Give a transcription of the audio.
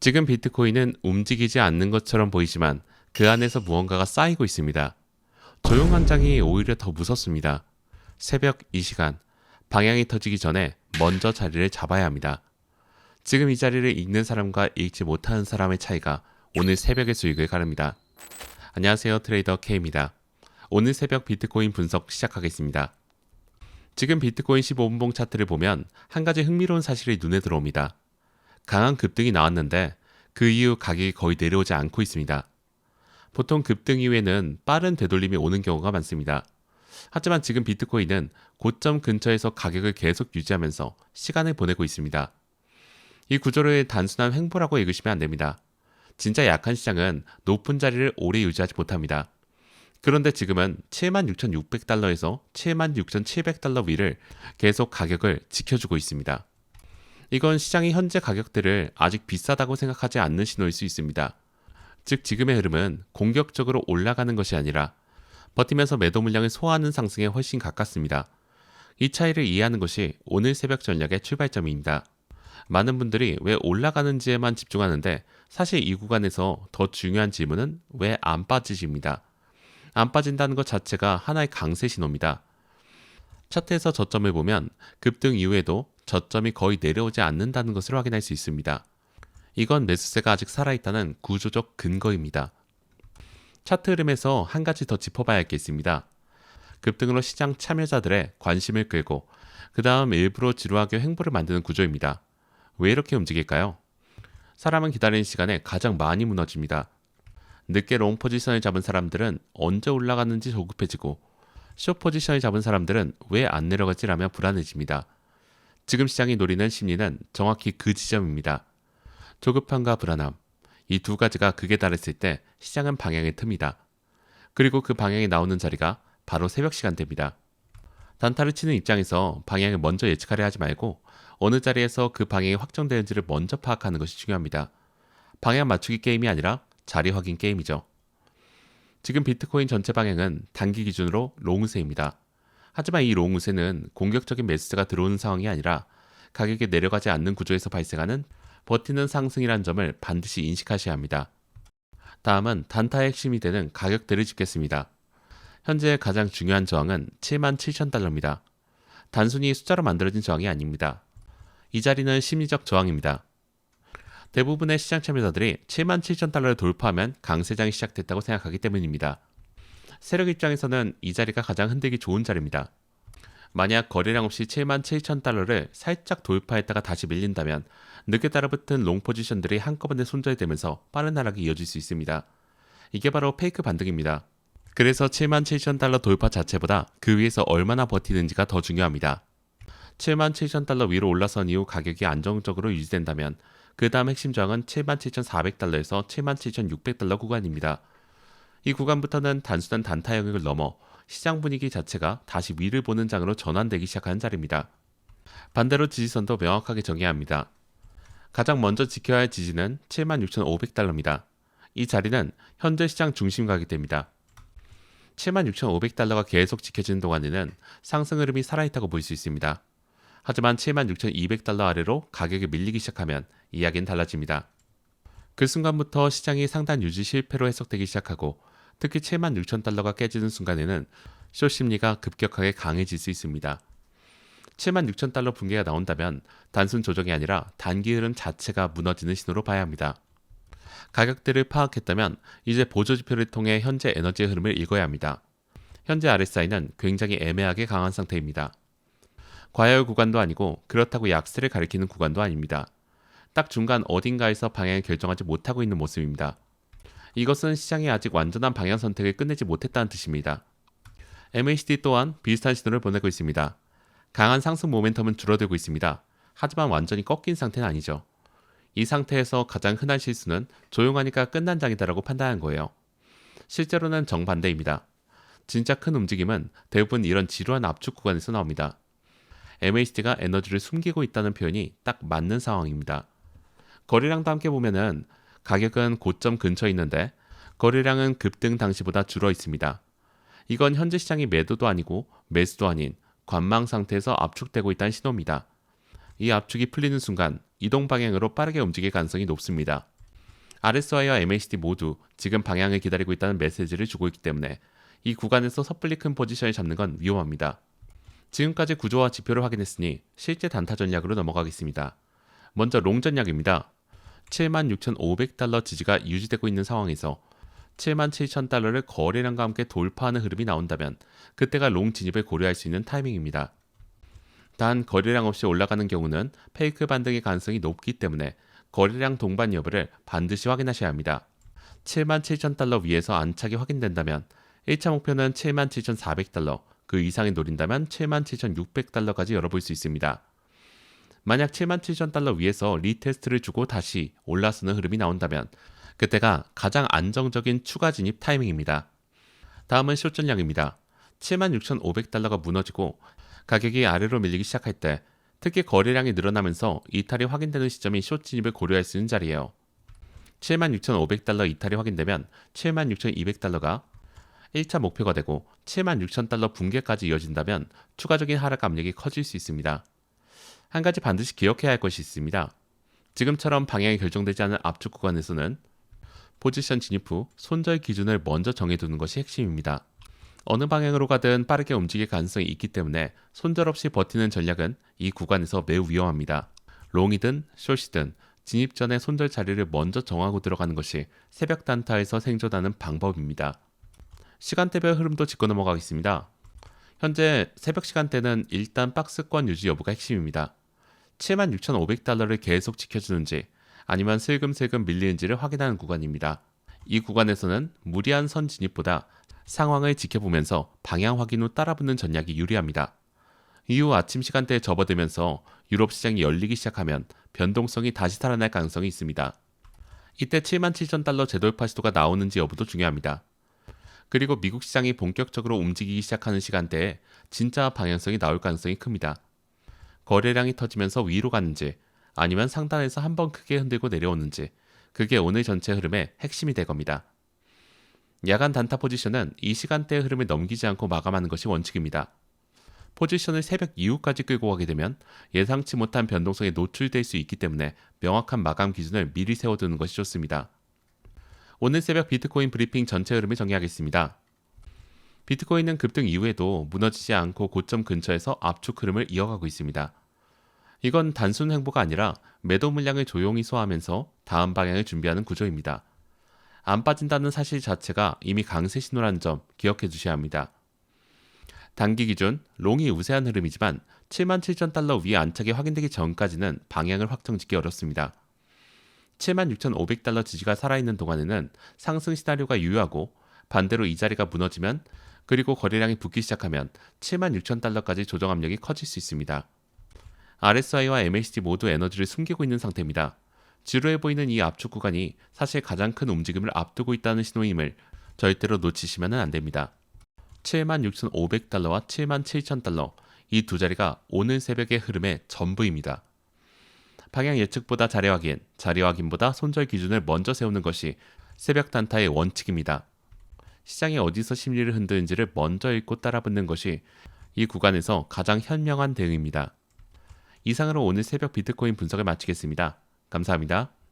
지금 비트코인은 움직이지 않는 것처럼 보이지만 그 안에서 무언가가 쌓이고 있습니다. 조용한 장이 오히려 더 무섭습니다. 새벽 이 시간, 방향이 터지기 전에 먼저 자리를 잡아야 합니다. 지금 이 자리를 읽는 사람과 읽지 못하는 사람의 차이가 오늘 새벽의 수익을 가릅니다. 안녕하세요, 트레이더 K입니다. 오늘 새벽 비트코인 분석 시작하겠습니다. 지금 비트코인 15분봉 차트를 보면 한 가지 흥미로운 사실이 눈에 들어옵니다. 강한 급등이 나왔는데 그 이후 가격이 거의 내려오지 않고 있습니다. 보통 급등 이후에는 빠른 되돌림이 오는 경우가 많습니다. 하지만 지금 비트코인은 고점 근처에서 가격을 계속 유지하면서 시간을 보내고 있습니다. 이 구조를 단순한 횡보라고 읽으시면 안 됩니다. 진짜 약한 시장은 높은 자리를 오래 유지하지 못합니다. 그런데 지금은 76,600달러에서 76,700달러 위를 계속 가격을 지켜주고 있습니다. 이건 시장이 현재 가격대를 아직 비싸다고 생각하지 않는 신호일 수 있습니다. 즉 지금의 흐름은 공격적으로 올라가는 것이 아니라 버티면서 매도 물량을 소화하는 상승에 훨씬 가깝습니다. 이 차이를 이해하는 것이 오늘 새벽 전략의 출발점입니다. 많은 분들이 왜 올라가는지에만 집중하는데 사실 이 구간에서 더 중요한 질문은 왜 안 빠지십니다. 안 빠진다는 것 자체가 하나의 강세 신호입니다. 차트에서 저점을 보면 급등 이후에도 저점이 거의 내려오지 않는다는 것을 확인할 수 있습니다. 이건 매수세가 아직 살아있다는 구조적 근거입니다. 차트 흐름에서 한 가지 더 짚어봐야 할 게 있습니다. 급등으로 시장 참여자들의 관심을 끌고 그 다음 일부러 지루하게 횡보를 만드는 구조입니다. 왜 이렇게 움직일까요? 사람은 기다리는 시간에 가장 많이 무너집니다. 늦게 롱 포지션을 잡은 사람들은 언제 올라갔는지 조급해지고 숏 포지션을 잡은 사람들은 왜 안 내려가지라며 불안해집니다. 지금 시장이 노리는 심리는 정확히 그 지점입니다. 조급함과 불안함, 이 두 가지가 극에 달했을 때 시장은 방향을 틉니다. 그리고 그 방향이 나오는 자리가 바로 새벽 시간대입니다. 단타를 치는 입장에서 방향을 먼저 예측하려 하지 말고 어느 자리에서 그 방향이 확정되는지를 먼저 파악하는 것이 중요합니다. 방향 맞추기 게임이 아니라 자리 확인 게임이죠. 지금 비트코인 전체 방향은 단기 기준으로 롱우세입니다. 하지만 이 롱우세는 공격적인 매수세가 들어오는 상황이 아니라 가격이 내려가지 않는 구조에서 발생하는 버티는 상승이라는 점을 반드시 인식하셔야 합니다. 다음은 단타의 핵심이 되는 가격대를 짚겠습니다. 현재 가장 중요한 저항은 77,000달러입니다. 단순히 숫자로 만들어진 저항이 아닙니다. 이 자리는 심리적 저항입니다. 대부분의 시장 참여자들이 77,000달러를 돌파하면 강세장이 시작됐다고 생각하기 때문입니다. 세력 입장에서는 이 자리가 가장 흔들기 좋은 자리입니다. 만약 거래량 없이 77,000달러를 살짝 돌파했다가 다시 밀린다면 늦게 따라붙은 롱 포지션들이 한꺼번에 손절되면서 빠른 하락이 이어질 수 있습니다. 이게 바로 페이크 반등입니다. 그래서 77,000달러 돌파 자체보다 그 위에서 얼마나 버티는지가 더 중요합니다. 77,000달러 위로 올라선 이후 가격이 안정적으로 유지된다면 그 다음 핵심 저항은 77,400달러에서 77,600달러 구간입니다. 이 구간부터는 단순한 단타 영역을 넘어 시장 분위기 자체가 다시 위를 보는 장으로 전환되기 시작하는 자리입니다. 반대로 지지선도 명확하게 정해야 합니다. 가장 먼저 지켜야 할 지지는 76,500달러입니다. 이 자리는 현재 시장 중심 가격대입니다. 76,500달러가 계속 지켜지는 동안에는 상승 흐름이 살아있다고 볼 수 있습니다. 하지만 76,200달러 아래로 가격이 밀리기 시작하면 이야기는 달라집니다. 그 순간부터 시장이 상단 유지 실패로 해석되기 시작하고 특히 76,000달러가 깨지는 순간에는 숏 심리가 급격하게 강해질 수 있습니다. 76,000달러 붕괴가 나온다면 단순 조정이 아니라 단기 흐름 자체가 무너지는 신호로 봐야 합니다. 가격대를 파악했다면 이제 보조지표를 통해 현재 에너지의 흐름을 읽어야 합니다. 현재 RSI는 굉장히 애매하게 강한 상태입니다. 과열 구간도 아니고 그렇다고 약세를 가리키는 구간도 아닙니다. 딱 중간 어딘가에서 방향을 결정하지 못하고 있는 모습입니다. 이것은 시장이 아직 완전한 방향 선택을 끝내지 못했다는 뜻입니다. MACD 또한 비슷한 신호를 보내고 있습니다. 강한 상승 모멘텀은 줄어들고 있습니다. 하지만 완전히 꺾인 상태는 아니죠. 이 상태에서 가장 흔한 실수는 조용하니까 끝난 장이다라고 판단한 거예요. 실제로는 정반대입니다. 진짜 큰 움직임은 대부분 이런 지루한 압축 구간에서 나옵니다. MACD가 에너지를 숨기고 있다는 표현이 딱 맞는 상황입니다. 거래량도 함께 보면은 가격은 고점 근처에 있는데 거래량은 급등 당시보다 줄어 있습니다. 이건 현재 시장이 매도도 아니고 매수도 아닌 관망 상태에서 압축되고 있다는 신호입니다. 이 압축이 풀리는 순간 이동 방향으로 빠르게 움직일 가능성이 높습니다. RSI와 MACD 모두 지금 방향을 기다리고 있다는 메시지를 주고 있기 때문에 이 구간에서 섣불리 큰 포지션을 잡는 건 위험합니다. 지금까지 구조와 지표를 확인했으니 실제 단타 전략으로 넘어가겠습니다. 먼저 롱 전략입니다. 76,500달러 지지가 유지되고 있는 상황에서 77,000달러를 거래량과 함께 돌파하는 흐름이 나온다면 그때가 롱 진입을 고려할 수 있는 타이밍입니다. 단 거래량 없이 올라가는 경우는 페이크 반등의 가능성이 높기 때문에 거래량 동반 여부를 반드시 확인하셔야 합니다. 77,000달러 위에서 안착이 확인된다면 1차 목표는 77,400달러, 그 이상이 노린다면 77,600달러까지 열어볼 수 있습니다. 만약 77,000달러 위에서 리테스트를 주고 다시 올라서는 흐름이 나온다면 그때가 가장 안정적인 추가 진입 타이밍입니다. 다음은 숏 전략입니다. 76,500달러가 무너지고 가격이 아래로 밀리기 시작할 때 특히 거래량이 늘어나면서 이탈이 확인되는 시점이 숏 진입을 고려할 수 있는 자리예요. 76,500달러 이탈이 확인되면 76,200달러가 1차 목표가 되고 76,000달러 붕괴까지 이어진다면 추가적인 하락 압력이 커질 수 있습니다. 한 가지 반드시 기억해야 할 것이 있습니다. 지금처럼 방향이 결정되지 않은 압축 구간에서는 포지션 진입 후 손절 기준을 먼저 정해두는 것이 핵심입니다. 어느 방향으로 가든 빠르게 움직일 가능성이 있기 때문에 손절 없이 버티는 전략은 이 구간에서 매우 위험합니다. 롱이든 숏이든 진입 전에 손절 자리를 먼저 정하고 들어가는 것이 새벽 단타에서 생존하는 방법입니다. 시간대별 흐름도 짚고 넘어가겠습니다. 현재 새벽 시간대는 일단 박스권 유지 여부가 핵심입니다. 76,500달러를 계속 지켜주는지 아니면 슬금슬금 밀리는지를 확인하는 구간입니다. 이 구간에서는 무리한 선 진입보다 상황을 지켜보면서 방향 확인 후 따라붙는 전략이 유리합니다. 이후 아침 시간대에 접어들면서 유럽 시장이 열리기 시작하면 변동성이 다시 살아날 가능성이 있습니다. 이때 77,000달러 재돌파 시도가 나오는지 여부도 중요합니다. 그리고 미국 시장이 본격적으로 움직이기 시작하는 시간대에 진짜 방향성이 나올 가능성이 큽니다. 거래량이 터지면서 위로 갔는지 아니면 상단에서 한번 크게 흔들고 내려오는지 그게 오늘 전체 흐름의 핵심이 될 겁니다. 야간 단타 포지션은 이 시간대의 흐름을 넘기지 않고 마감하는 것이 원칙입니다. 포지션을 새벽 이후까지 끌고 가게 되면 예상치 못한 변동성에 노출될 수 있기 때문에 명확한 마감 기준을 미리 세워두는 것이 좋습니다. 오늘 새벽 비트코인 브리핑 전체 흐름을 정리하겠습니다. 비트코인은 급등 이후에도 무너지지 않고 고점 근처에서 압축 흐름을 이어가고 있습니다. 이건 단순 횡보가 아니라 매도 물량을 조용히 소화하면서 다음 방향을 준비하는 구조입니다. 안 빠진다는 사실 자체가 이미 강세 신호라는 점 기억해 두셔야 합니다. 단기 기준 롱이 우세한 흐름이지만 77,000달러 위에 안착이 확인되기 전까지는 방향을 확정짓기 어렵습니다. 76,500달러 지지가 살아있는 동안에는 상승 시나리오가 유효하고 반대로 이 자리가 무너지면 그리고 거래량이 붙기 시작하면 76,000달러까지 조정 압력이 커질 수 있습니다. RSI와 MACD 모두 에너지를 숨기고 있는 상태입니다. 지루해 보이는 이 압축 구간이 사실 가장 큰 움직임을 앞두고 있다는 신호임을 절대로 놓치시면 안 됩니다. 76,500달러와 77,000달러 이 두 자리가 오늘 새벽의 흐름의 전부입니다. 방향 예측보다 자리 확인보다 손절 기준을 먼저 세우는 것이 새벽 단타의 원칙입니다. 시장이 어디서 심리를 흔드는지를 먼저 읽고 따라붙는 것이 이 구간에서 가장 현명한 대응입니다. 이상으로 오늘 새벽 비트코인 분석을 마치겠습니다. 감사합니다.